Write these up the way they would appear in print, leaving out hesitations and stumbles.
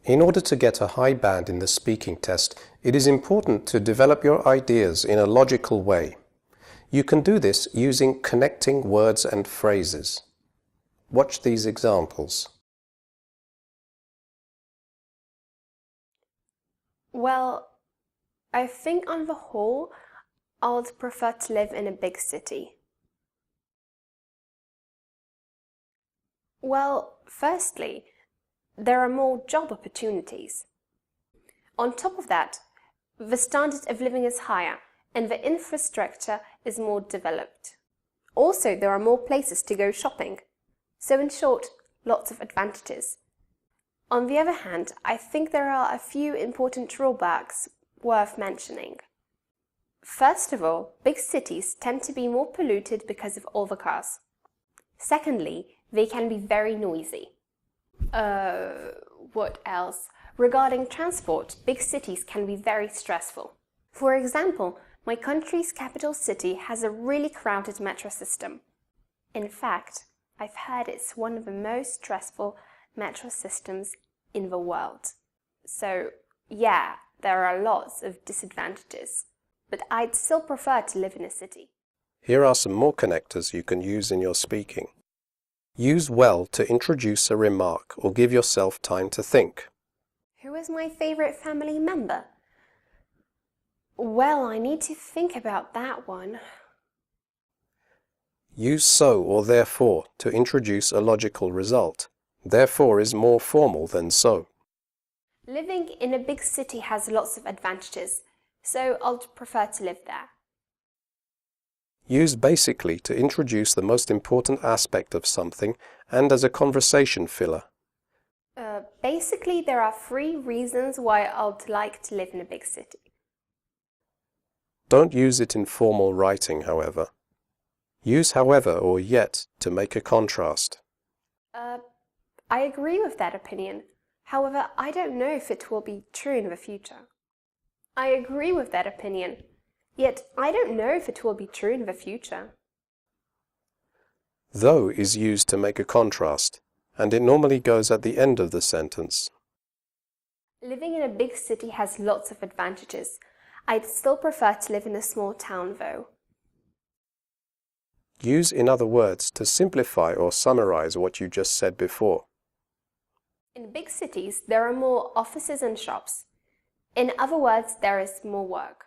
In order to get a high band in the speaking test, it is important to develop your ideas in a logical way. You can do this using connecting words and phrases. Watch these examples. Well, I think on the whole, I would prefer to live in a big city. Well, firstly, there are more job opportunities. On top of that, the standard of living is higher and the infrastructure is more developed. Also, there are more places to go shopping. So in short, lots of advantages. On the other hand, I think there are a few important drawbacks worth mentioning. First of all, big cities tend to be more polluted because of all the cars. Secondly, they can be very noisy. What else? Regarding transport, big cities can be very stressful. For example, my country's capital city has a really crowded metro system. In fact, I've heard it's one of the most stressful metro systems in the world. So, yeah, there are lots of disadvantages, but I'd still prefer to live in a city. Here are some more connectors you can use in your speaking. Use well to introduce a remark or give yourself time to think. Who is my favorite family member? Well, I need to think about that one. Use so or therefore to introduce a logical result. Therefore is more formal than so. Living in a big city has lots of advantages, so I'll prefer to live there. Use basically to introduce the most important aspect of something and as a conversation filler. Basically, there are 3 reasons why I'd like to live in a big city. Don't use it in formal writing, however. Use however or yet to make a contrast. I agree with that opinion. However, I don't know if it will be true in the future. I agree with that opinion. Yet, I don't know if it will be true in the future. Though is used to make a contrast, and it normally goes at the end of the sentence. Living in a big city has lots of advantages. I'd still prefer to live in a small town, though. Use, in other words, to simplify or summarize what you just said before. In big cities, there are more offices and shops. In other words, there is more work.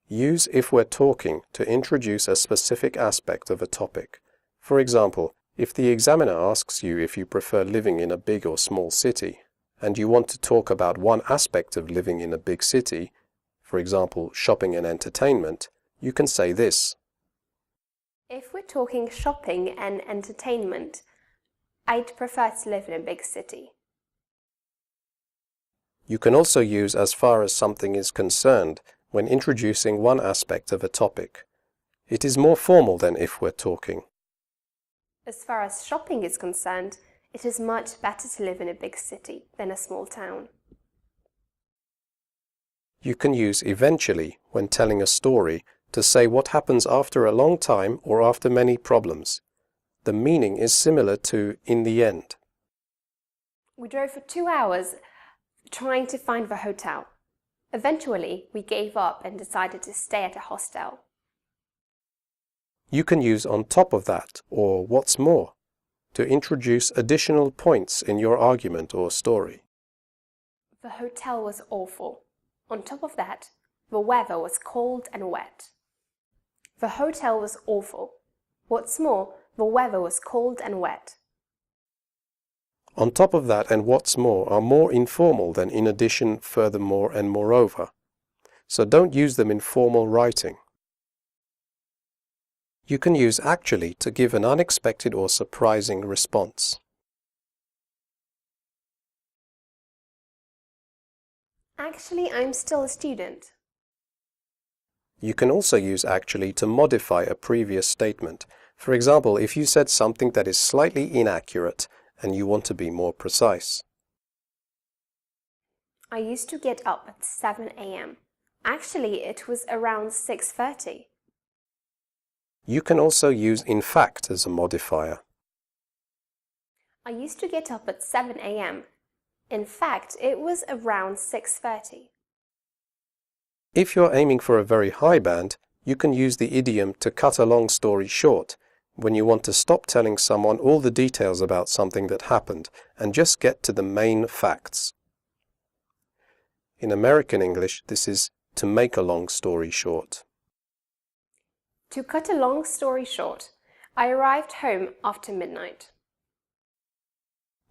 Use if we're talking to introduce a specific aspect of a topic. For example, if the examiner asks you if you prefer living in a big or small city, and you want to talk about one aspect of living in a big city, for example, shopping and entertainment, you can say this. If we're talking shopping and entertainment, I'd prefer to live in a big city. You can also use as far as something is concerned when introducing one aspect of a topic. It is more formal than if we're talking. As far as shopping is concerned, it is much better to live in a big city than a small town. You can use eventually when telling a story to say what happens after a long time or after many problems. The meaning is similar to in the end. We drove for 2 hours trying to find the hotel. Eventually, we gave up and decided to stay at a hostel. You can use on top of that, or what's more, to introduce additional points in your argument or story. The hotel was awful. On top of that, the weather was cold and wet. The hotel was awful. What's more, the weather was cold and wet. On top of that and what's more are more informal than in addition, furthermore and moreover. So don't use them in formal writing. You can use actually to give an unexpected or surprising response. Actually, I'm still a student. You can also use actually to modify a previous statement. For example, if you said something that is slightly inaccurate and you want to be more precise. I used to get up at 7 a.m. Actually, it was around 6:30. You can also use in fact as a modifier. I used to get up at 7 a.m. In fact, it was around 6:30. If you're aiming for a very high band, you can use the idiom to cut a long story short when you want to stop telling someone all the details about something that happened and just get to the main facts. In American English, this is to make a long story short. To cut a long story short, I arrived home after midnight.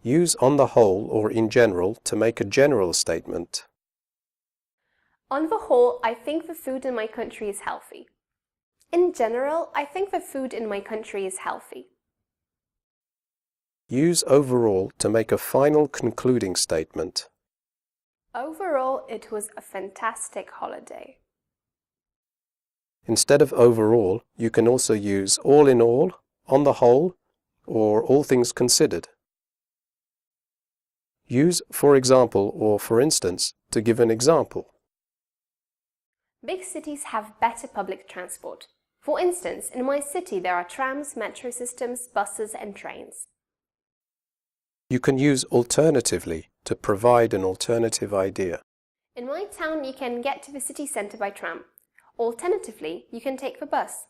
Use on the whole or in general to make a general statement. On the whole, I think the food in my country is healthy. In general, I think the food in my country is healthy. Use overall to make a final concluding statement. Overall, it was a fantastic holiday. Instead of overall, you can also use all in all, on the whole, or all things considered. Use for example or for instance to give an example. Big cities have better public transport. For instance, in my city there are trams, metro systems, buses and trains. You can use alternatively to provide an alternative idea. In my town you can get to the city centre by tram. Alternatively, you can take the bus.